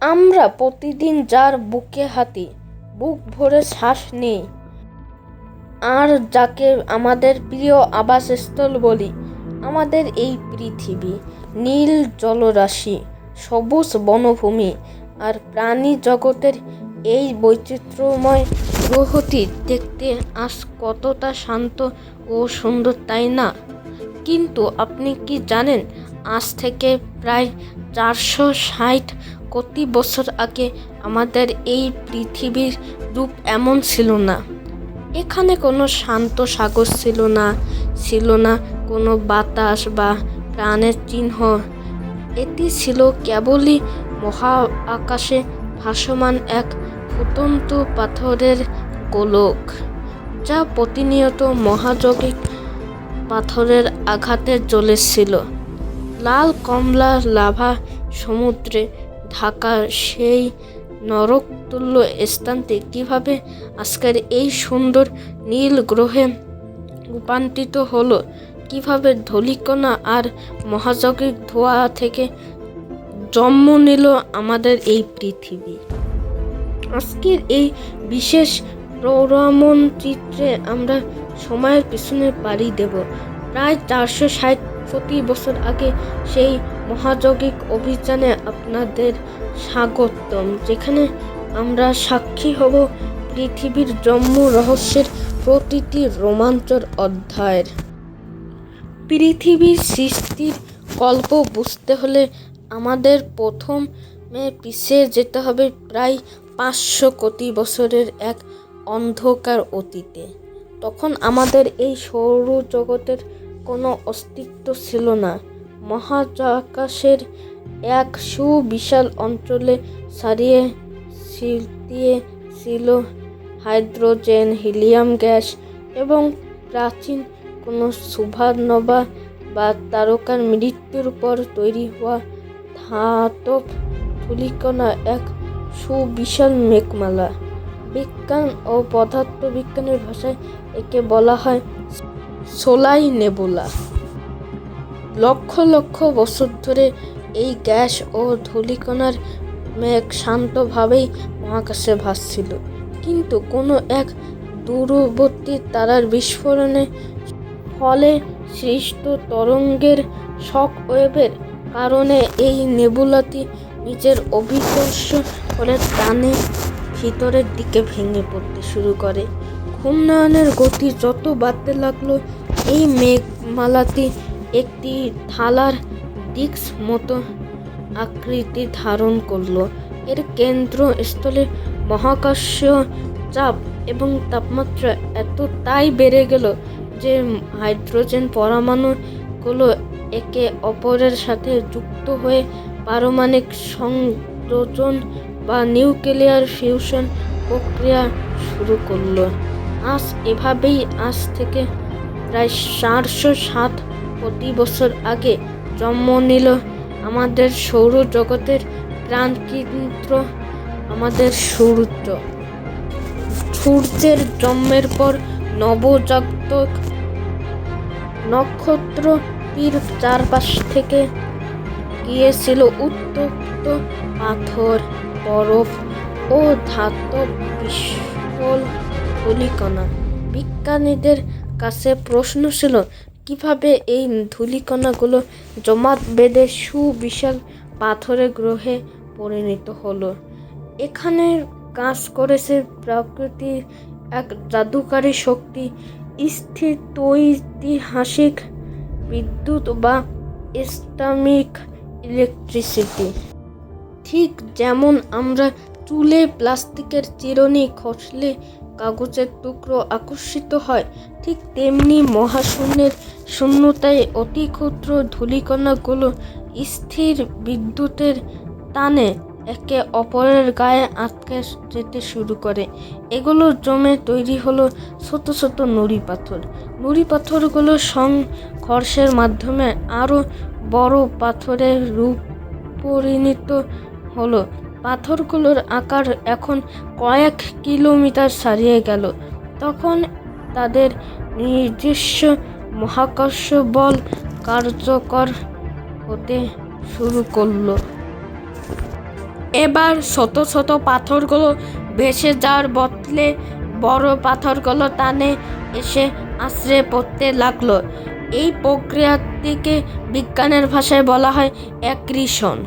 আমরা প্রতিদিন যার বুকে হাঁটি, বুক ভরে শ্বাস নিই, আর যাকে আমাদের প্রিয় আবাসস্থল বলি, আমাদের এই পৃথিবী, নীল জলরাশি, সবুজ বনভূমি আর প্রাণী জগতের এই বৈচিত্র্যময় গ্রহটি দেখতে আজ কতটা শান্ত ও সুন্দর, তাই না? কিন্তু আপনি কি জানেন, আজ থেকে প্রায় 460 কোটি বছর আগে আমাদের এই পৃথিবীর রূপ এমন ছিল না। এখানে কোনো শান্ত সাগর ছিল না কোনো বাতাস বা প্রাণের চিহ্ন। এটি ছিল কেবলই মহা আকাশে ভাসমান এক ফুটন্ত পাথরের গোলক, যা প্রতিনিয়ত মহাযৌগিক পাথরের আঘাতে জ্বলেছিল। লাল কমলা লাভা সমুদ্রে ঢাকা সেই নরকতুল্য স্থানটি কিভাবে আজকের এই সুন্দর নীল গ্রহে রূপান্তরিত হলো, কিভাবে ধূলিকণা আর মহাযৌগিক ধোঁয়া থেকে জন্ম নিল আমাদের এই পৃথিবী। আজকের এই বিশেষ ভ্রমণ চিত্রে আমরা সময়ের পিছনে পাড়ি দেব প্রায় 460 কোটি বছর আগে সেই মহাযৌগিক অভিযানে। আপনাদের স্বাগতম, যেখানে আমরা সাক্ষী হব পৃথিবীর জন্ম রহস্যের প্রতিটি রোমাঞ্চর অধ্যায়ের। পৃথিবীর সৃষ্টির গল্প বুঝতে হলে আমাদের প্রথমে পিছিয়ে যেতে হবে প্রায় 500 কোটি বছরের এক অন্ধকার অতীতে। তখন আমাদের এই সৌরজগতের কোনো অস্তিত্ব ছিল না। মহাকাশের এক সুবিশাল অঞ্চলে ছড়িয়ে ছিটিয়ে ছিল হাইড্রোজেন, হিলিয়াম গ্যাস এবং প্রাচীন কোনো সুপারনোভা বা তারকার মৃত্যুর পর তৈরি হওয়া ধাতব ধূলিকণা, এক সুবিশাল মেঘমালা। বিজ্ঞান ও পদার্থবিজ্ঞানের ভাষায় একে বলা হয় সোলার নেবুলা। লক্ষ লক্ষ বছর ধরে এই গ্যাস ও ধূলিকণার মেঘ শান্তভাবেই মহাকাশে ভাসছিল, কিন্তু কোনো এক দূরবর্তী তারার বিস্ফোরণের ফলে সৃষ্ট তরঙ্গের শক ওয়েভের কারণে এই নেবুলাটি নিজের অবিশ্বাস্য করে টানে ভিতরের দিকে ভেঙে পড়তে শুরু করে। ঘূর্ণায়নের গতি যত বাড়তে লাগলো, এই মেঘমালাটি একটি থালার ডিস্ক মতো আকৃতি ধারণ করলো। এর কেন্দ্রস্থলে মহাকাশীয় চাপ এবং তাপমাত্রা এতটাই বেড়ে গেল যে হাইড্রোজেন পরমাণুগুলো একে অপরের সাথে যুক্ত হয়ে পারমাণবিক সংযোজন বা নিউক্লিয়ার ফিউশন প্রক্রিয়া শুরু করলো। আজ থেকে প্রায় 460 কোটি বছর আগে জন্ম নিল আমাদের সৌরজগতের প্রাণকেন্দ্র, আমাদের সূর্য। সূর্যের জন্মের পর নবজাতক নক্ষত্রটির চারপাশ থেকে গিয়েছিল উত্তপ্ত পাথর, বরফ ও ধাতব বিস্ফোল ধূলিকণা। বিজ্ঞানীদের কাছে প্রশ্ন ছিল, কিভাবে এই ধূলিকণাগুলো জমাট বেঁধে সুবিশাল পাথরের গ্রহে পরিণত হলো। এখানে কাজ করেছে প্রকৃতির এক জাদুকারী শক্তি, স্থিতৈতিহাসিক বিদ্যুৎ বা স্ট্যাটিক ইলেকট্রিসিটি। ঠিক যেমন আমরা চুলে প্লাস্টিকের চিরুনি ঘষলে কাগজের টুকরো আকর্ষিত হয়, ঠিক তেমনি মহাশূন্যের শূন্যতায় অতি ক্ষুদ্র ধূলিকণাগুলো স্থির বিদ্যুতের টানে একে অপরের গায়ে আটকে যেতে শুরু করে। এগুলো জমে তৈরি হলো ছোট ছোট নুড়ি পাথর। নুড়ি পাথরগুলো সংঘর্ষের মাধ্যমে আরও বড় পাথরের রূপ পরিণত হলো। পাথরগুলোর আকার এখন কয়েক কিলোমিটার ছাড়িয়ে গেল। তখন তাদের নিজস্ব মহাকর্ষ বল কার্যকর হতে শুরু করলো। এবার ছোট ছোট পাথরগুলো ভেসে যাওয়ার বদলে বড় পাথরগুলো টানে এসে আছড়ে পড়তে লাগলো। এই প্রক্রিয়াটিকে বিজ্ঞানের ভাষায় বলা হয় অ্যাক্রিশন।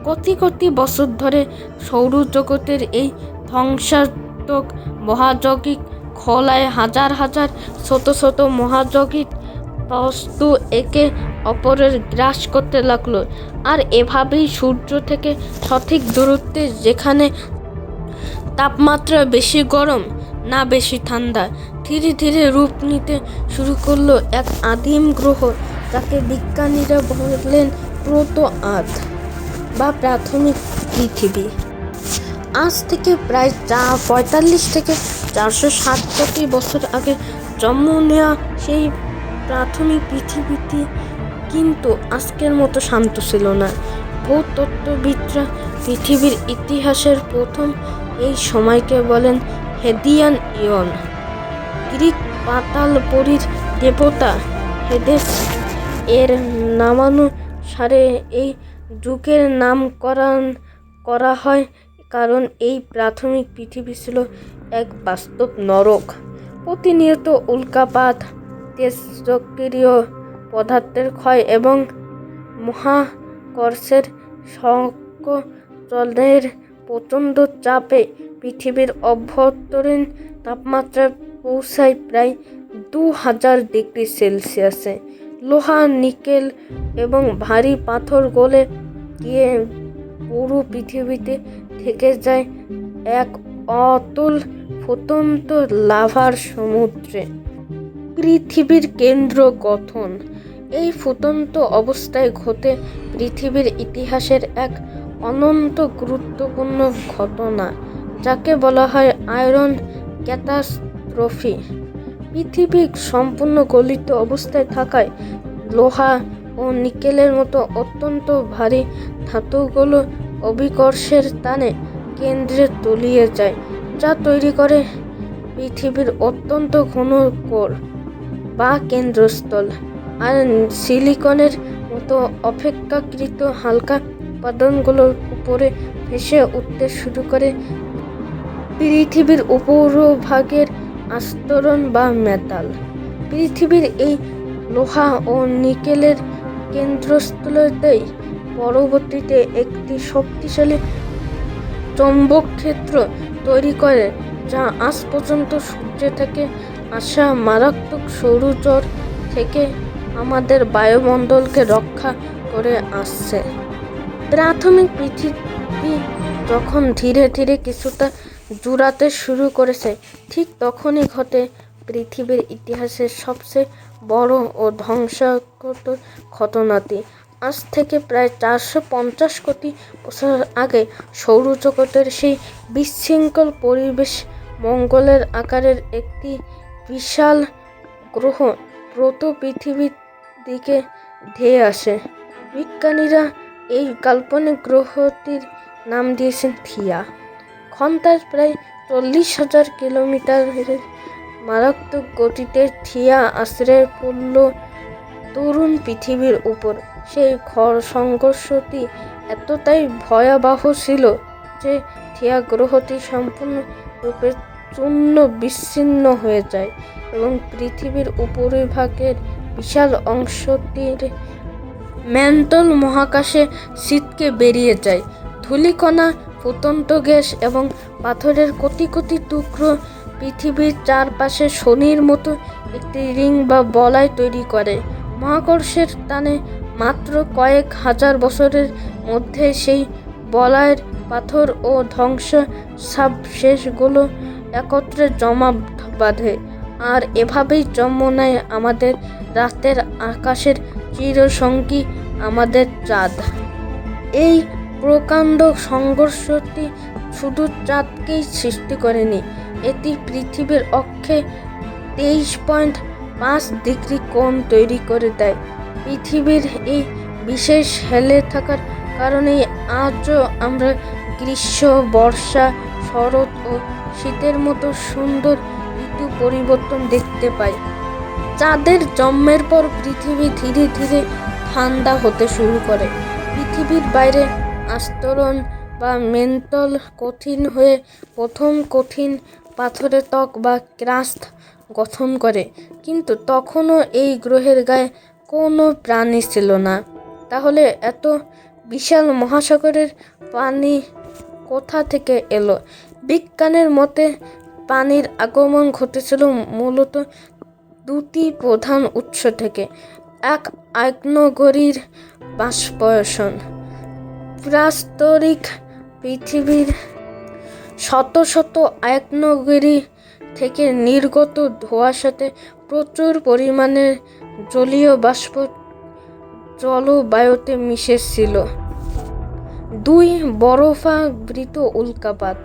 কোটি কোটি বছর ধরে সৌরজগতের এই ধ্বংসাত্মক মহাযৌগিক খোলায় হাজার হাজার ছোট ছোট মহাযৌগিক বস্তু একে অপরের গ্রাস করতে লাগলো। আর এভাবেই সূর্য থেকে সঠিক দূরত্বে, যেখানে তাপমাত্রা বেশি গরম না বেশি ঠান্ডা, ধীরে ধীরে রূপ নিতে শুরু করলো এক আদিম গ্রহ, যাকে বিজ্ঞানীরা বললেন প্রোটো আর্থ বা প্রাথমিক পৃথিবী। আজ থেকে প্রায় 45 থেকে 460 কোটি বছর আগে জন্ম নেওয়া সেই প্রাথমিক পৃথিবীটি কিন্তু আজকের মতো শান্ত ছিল না। ভূতত্ত্ববিদরা পৃথিবীর ইতিহাসের প্রথম এই সময়কে বলেন হেডিয়ান ইয়ন। গ্রিক পাতালপুরীর দেবতা হেডেস এর নামানুসারে এই যুগের নামকরণ করা হয়, কারণ এই প্রাথমিক পৃথিবী ছিল এক বাস্তব নরক। প্রতিনিয়ত উল্কাপাত, তেজস্ক্রিয় পদার্থের ক্ষয় এবং মহাকর্ষের সংকোচনের প্রচণ্ড চাপে পৃথিবীর অভ্যন্তরীণ তাপমাত্রা পৌঁছায় প্রায় 2000 ডিগ্রি সেলসিয়াসে। লোহা, নিকেল এবং ভারী পাথর গলে গিয়ে পুরো পৃথিবীতে থেকে যায় এক অতল ফুটন্ত লাভার সমুদ্রে। পৃথিবীর কেন্দ্র গঠন। এই ফুটন্ত অবস্থায় ঘটে পৃথিবীর ইতিহাসের এক অনন্ত গুরুত্বপূর্ণ ঘটনা, যাকে বলা হয় আয়রন ক্যাটাস্ট্রফি। পৃথিবী সম্পূর্ণ গলিত অবস্থায় থাকায় লোহা ও নিকেলের মতো অত্যন্ত ভারী ধাতুগুলো অভিকর্ষের টানে কেন্দ্রে তলিয়ে যায়, যা তৈরি করে পৃথিবীর অত্যন্ত ঘন কোর বা কেন্দ্রস্থল। আর সিলিকনের মতো অপেক্ষাকৃত হালকা উপাদানগুলোর উপরে ভেসে উঠতে শুরু করে পৃথিবীর উপরভাগের আস্তরণ বা মেটাল। পৃথিবীর এই লোহা ও নিকেলের কেন্দ্রস্থলতেই পরবর্তীতে একটি শক্তিশালী চৌম্বক ক্ষেত্র তৈরি করে, যা আজ পর্যন্ত সূর্য থেকে আসা মারাত্মক সৌরজোর থেকে আমাদের বায়ুমণ্ডলকে রক্ষা করে আসছে। প্রাথমিক পৃথিবী যখন ধীরে ধীরে কিছুটা জুড়াতে শুরু করেছে, ঠিক তখনই ঘটে পৃথিবীর ইতিহাসের সবচেয়ে বড় ও ধ্বংসাত্মক ঘটনাটি। আজ থেকে প্রায় 450 কোটি বছর আগে সৌরজগতের সেই বিশৃঙ্খল পরিবেশ মঙ্গলের আকারের একটি বিশাল গ্রহ প্রোটো পৃথিবীর দিকে ধেয়ে আসে। বিজ্ঞানীরা এই কাল্পনিক গ্রহটির নাম দিয়েছেন থিয়া। ঘন্টায় প্রায় 40,000 কিলোমিটারের মারাত্মক গতিতে থিয়া আছড়ে পড়ল তরুণ পৃথিবীর উপর। সেই সংঘর্ষটি এতটাই ভয়াবহ ছিল যে থিয়া গ্রহটি সম্পূর্ণরূপে চূর্ণ বিচ্ছিন্ন হয়ে যায় এবং পৃথিবীর উপরিভাগের বিশাল অংশটির ম্যান্টল মহাকাশে ছিটকে বেরিয়ে যায়। ধূলিকণা, ফুটন্ত গ্যাস এবং পাথরের কোটি কোটি টুকরো পৃথিবীর চারপাশে শনির মতো একটি রিং বা বলয় তৈরি করে। মহাকর্ষের টানে মাত্র কয়েক হাজার বছরের মধ্যে সেই বলয়ের পাথর ও ধ্বংসাবশেষগুলো একত্রে জমা বাঁধে, আর এভাবেই জন্ম নেয় আমাদের রাতের আকাশের চিরসঙ্গী, আমাদের চাঁদ। এই প্রকাণ্ড সংঘর্ষটি শুধু চাঁদকেই সৃষ্টি করেনি, এটি পৃথিবীর অক্ষে 23.5 ডিগ্রি কোণ তৈরি করে দেয়। পৃথিবীর এই বিশেষ হেলে থাকার কারণেই আজও আমরা গ্রীষ্ম, বর্ষা, শরৎ ও শীতের মতো সুন্দর ঋতু পরিবর্তন দেখতে পাই। চাঁদের জন্মের পর পৃথিবী ধীরে ধীরে ঠান্ডা হতে শুরু করে। পৃথিবীর বাইরে আস্তরণ বা মেন্টল কঠিন হয়ে প্রথম কঠিন পাথরের ত্বক বা ক্রাস্ট গঠন করে। কিন্তু তখনও এই গ্রহের গায়ে কোনো প্রাণী ছিল না। তাহলে এত বিশাল মহাসাগরের পানি কোথা থেকে এলো? বিজ্ঞানের মতে পানির আগমন ঘটেছিল মূলত দুটি প্রধান উৎস থেকে। এক, আগ্নেয়গিরির বাষ্পায়ন। প্রাস্তরিক পৃথিবীর শত শত আগ্নেয়গিরি থেকে নির্গত ধোঁয়ার সাথে প্রচুর পরিমাণে জলীয় বাষ্প জলবায়ুতে মিশেছিল। দুই, বরফাবৃত উল্কাপাত।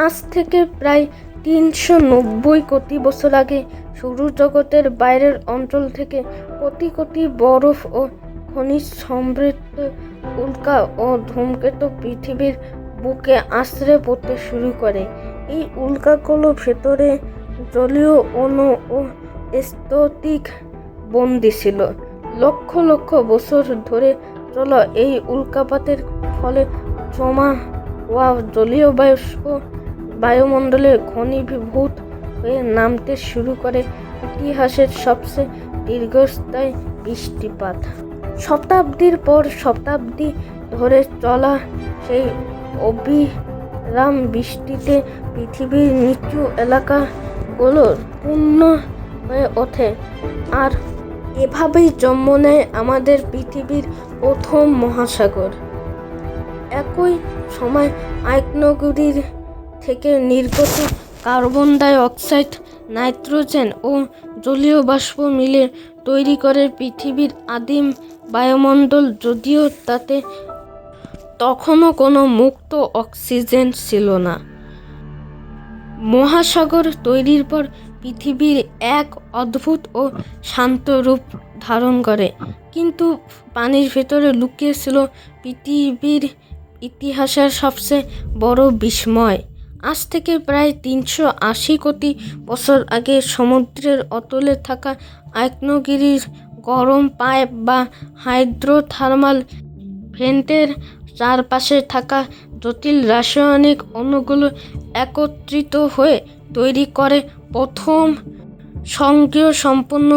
আজ থেকে প্রায় 390 কোটি বছর আগে সৌরজগতের বাইরের অঞ্চল থেকে কোটি কোটি বরফ ও খনিজ সমৃদ্ধ উল্কা ও ধূমকেতু পৃথিবীর বুকে আছড়ে পড়তে শুরু করে। এই উল্কাগুলো ভেতরে জলীয় অণু ও স্ফটিক বন্দী ছিল। লক্ষ লক্ষ বছর ধরে চলা এই উল্কাপাতের ফলে জমা হওয়া জলীয় বাষ্প বায়ুমণ্ডলে ঘনীভূত হয়ে নামতে শুরু করে ইতিহাসের সবচেয়ে দীর্ঘস্থায়ী বৃষ্টিপাত। শতাব্দীর পর শতাব্দী ধরে চলা সেই অবিরাম বৃষ্টিতে পৃথিবীর নিচু এলাকাগুলো পূর্ণ হয়ে ওঠে, আর এভাবেই জন্ম নেয় আমাদের পৃথিবীর প্রথম মহাসাগর। একই সময় আগ্নেয়গিরি থেকে নির্গত কার্বন ডাই অক্সাইড, নাইট্রোজেন ও জলীয় বাষ্প মিলে তৈরি করে পৃথিবীর আদিম বায়ুমণ্ডল, যদিও তাতে তখনও কোনো মুক্ত অক্সিজেন ছিল না। মহাসাগর তৈরির পর পৃথিবীর এক অদ্ভুত ও শান্ত রূপ ধারণ করে, কিন্তু পানির ভেতরে লুকিয়ে ছিল পৃথিবীর ইতিহাসের সবচেয়ে বড় বিস্ময়। আজ থেকে প্রায় 380 কোটি বছর আগে সমুদ্রের অতলে থাকা আগ্নেয়গিরির গরম পাইপ বা হাইড্রোথার্মাল ভেন্টের চারপাশে থাকা জটিল রাসায়নিক অণুগুলো একত্রিত হয়ে তৈরি করে প্রথম স্বয়ংক্রিয় সম্পন্ন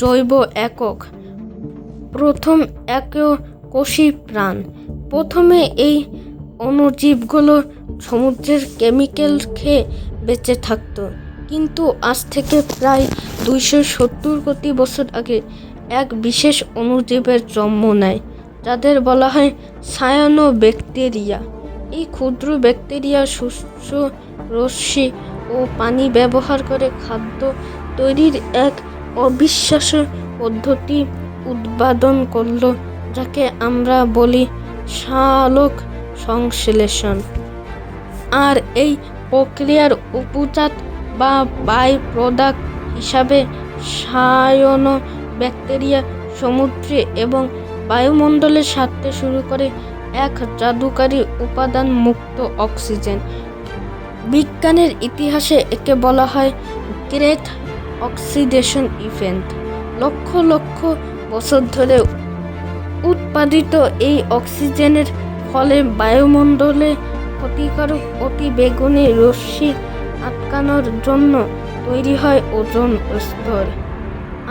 জৈব একক, প্রথম এককোষী প্রাণ। প্রথমে এই অণুজীবগুলো সমুদ্রের কেমিক্যাল খেয়ে বেঁচে থাকত, কিন্তু আজ থেকে প্রায় 270 কোটি বছর আগে এক বিশেষ অণুজীবের জন্ম নেয়, যাদের বলা হয় সায়ানোব্যাকটেরিয়া। এই ক্ষুদ্র ব্যাকটেরিয়া শস্য, রশ্মি ও পানি ব্যবহার করে খাদ্য তৈরির এক অবিশ্বাস্য পদ্ধতি উদ্ভাবন করল, যাকে আমরা বলি সময়লগ সংশ্লেষণ। আর এই প্রক্রিয়ার উপজাত বা বাই প্রোডাক্ট হিসাবে সায়ানোব্যাকটেরিয়া সমুদ্রে এবং বায়ুমণ্ডলে ছাড়তে শুরু করে এক জাদুকারী উপাদান, মুক্ত অক্সিজেন। বিজ্ঞানের ইতিহাসে একে বলা হয় great oxidation event. Lakh lakh বছর ধরে উৎপাদিত এই অক্সিজেনের ফলে বায়ুমণ্ডলে ক্ষতিকারক অতিবেগুনি রশ্মি আটকানোর জন্য তৈরি হয় ওজোন স্তর,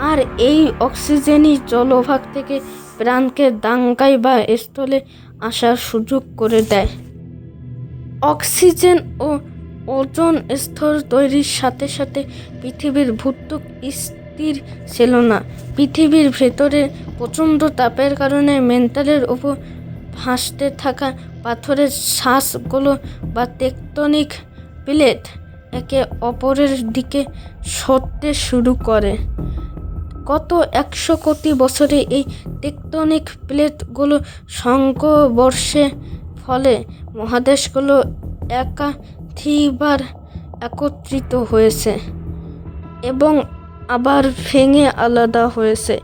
আর এই অক্সিজেনই জলভাগ থেকে প্রাণকে দাঙ্গায় বা স্থলে আসার সুযোগ করে দেয়। অক্সিজেন ও ওজোন স্তর তৈরির সাথে সাথে পৃথিবীর ভূত্বক স্থির ছিল না। পৃথিবীর ভেতরে প্রচণ্ড তাপের কারণে মেন্টালের ওপর ভাসতে থাকা পাথরের শ্বাসগুলো বা টেকটনিক প্লেট একে অপরের দিকে সরতে শুরু করে। গত 100 কোটি বছরে এই টেকটনিক প্লেটগুলো সংঘর্ষের ফলে মহাদেশগুলো একাধিকবার একত্রিত হয়েছে এবং আবার ভেঙে আলাদা হয়েছে।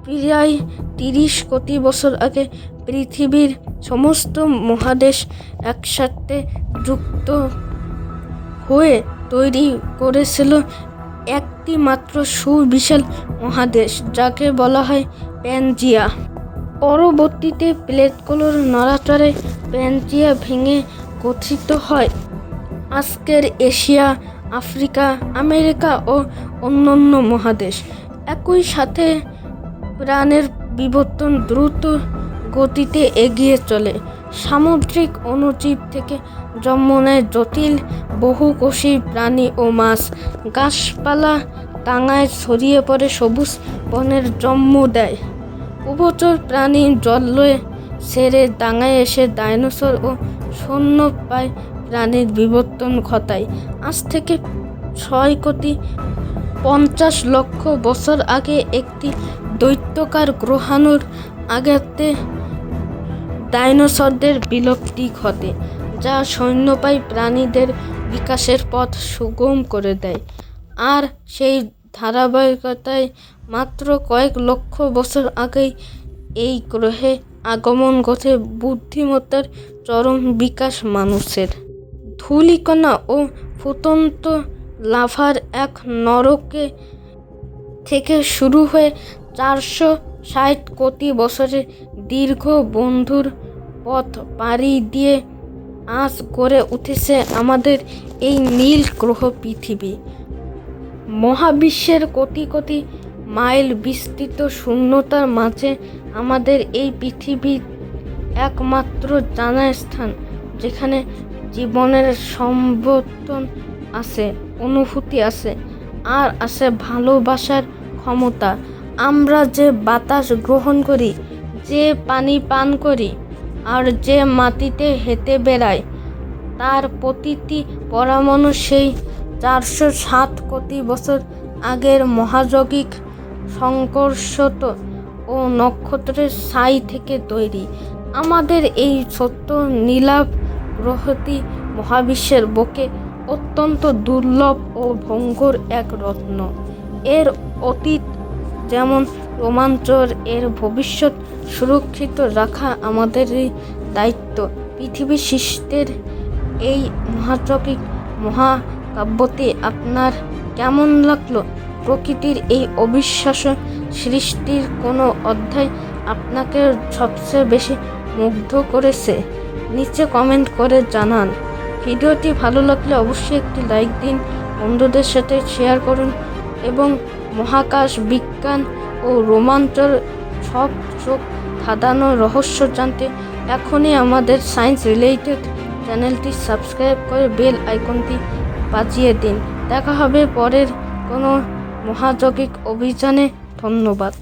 প্রায় 30 কোটি বছর আগে পৃথিবীর সমস্ত মহাদেশ একসাথে যুক্ত হয়ে তৈরি করেছিল একটি মাত্র সুবিশাল মহাদেশ, যাকে বলা হয় প্যানজিয়া। পরবর্তীতে প্লেটগুলোর নড়াচড়ায় প্যানজিয়া ভেঙে গঠিত হয় আজকের এশিয়া, আফ্রিকা, আমেরিকা ও অন্যান্য মহাদেশ। একই সাথে প্রাণের বিবর্তন দ্রুত গতিতে এগিয়ে চলে। সামুদ্রিক অণুজীব থেকে জন্ম নেয় জটিল বহুকোষী প্রাণী ও মাছ। গাছপালা ডাঙায় ছড়িয়ে পড়ে সবুজ বনের জন্ম দেয়। উভচর প্রাণী জলে ছেড়ে ডাঙায় এসে ডাইনোসর ও স্তন্যপায়ী প্রাণীর বিবর্তন ঘটায়। আজ থেকে 6,50,00,000 বছর আগে একটি দৈত্যাকার গ্রহাণুর আঘাতে ডাইনোসরদের বিলুপ্তি ঘটে, যা স্তন্যপায়ী প্রাণীদের বিকাশের পথ সুগম করে দেয়। আর সেই ধারাবাহিকতায় মাত্র কয়েক লক্ষ বছর আগেই এই গ্রহে আগমন ঘটে বুদ্ধিমত্তার চরম বিকাশ মানুষের। ধূলিকণা ও ফুটন্ত লাভার এক নরকে থেকে শুরু হয়ে 460 কোটি বছরের দীর্ঘ বন্ধুর পথ পাড়ি দিয়ে আজ গড়ে উঠেছে আমাদের এই নীল গ্রহ পৃথিবী। মহাবিশ্বের কোটি কোটি মাইল বিস্তৃত শূন্যতার মাঝে আমাদের এই পৃথিবী একমাত্র জানা স্থান, যেখানে জীবনের সম্বর্ধন আছে, অনুভূতি আছে, আর আছে ভালোবাসার ক্ষমতা। আমরা যে বাতাস গ্রহণ করি, যে পানি পান করি, আর যে মাটিতে হেঁটে বেড়াই, তার প্রতিটি পরমাণু সেই 407 কোটি বছর আগের মহাজাগতিক সংঘর্ষত ও নক্ষত্রের ছাই থেকে তৈরি। আমাদের এই ছোট্ট নীলাভ গ্রহটি মহাবিশ্বের বুকে অত্যন্ত দুর্লভ ও ভঙ্গুর এক রত্ন। এর অতীত যেমন রোমাঞ্চর, এর ভবিষ্যৎ সুরক্ষিত রাখা আমাদেরই দায়িত্ব। পৃথিবী সৃষ্টির এই মহাজাগতিক মহাকাব্যটি আপনার কেমন লাগলো? প্রকৃতির এই অবিশ্বাস্য সৃষ্টির কোনো অধ্যায় আপনাকে সবচেয়ে বেশি মুগ্ধ করেছে? নিচে কমেন্ট করে জানান। ভিডিওটি ভালো লাগলে অবশ্যই একটি লাইক দিন, বন্ধুদের সাথে শেয়ার করুন এবং মহাকাশ বিজ্ঞান ও রোমাঞ্চর সব চোখ ধাঁধানো রহস্য জানতে এখনই আমাদের সায়েন্স রিলেটেড চ্যানেলটি সাবস্ক্রাইব করে বেল আইকনটি বাজিয়ে দিন। দেখা হবে পরের কোনো মহাজাগতিক অভিযানে। ধন্যবাদ।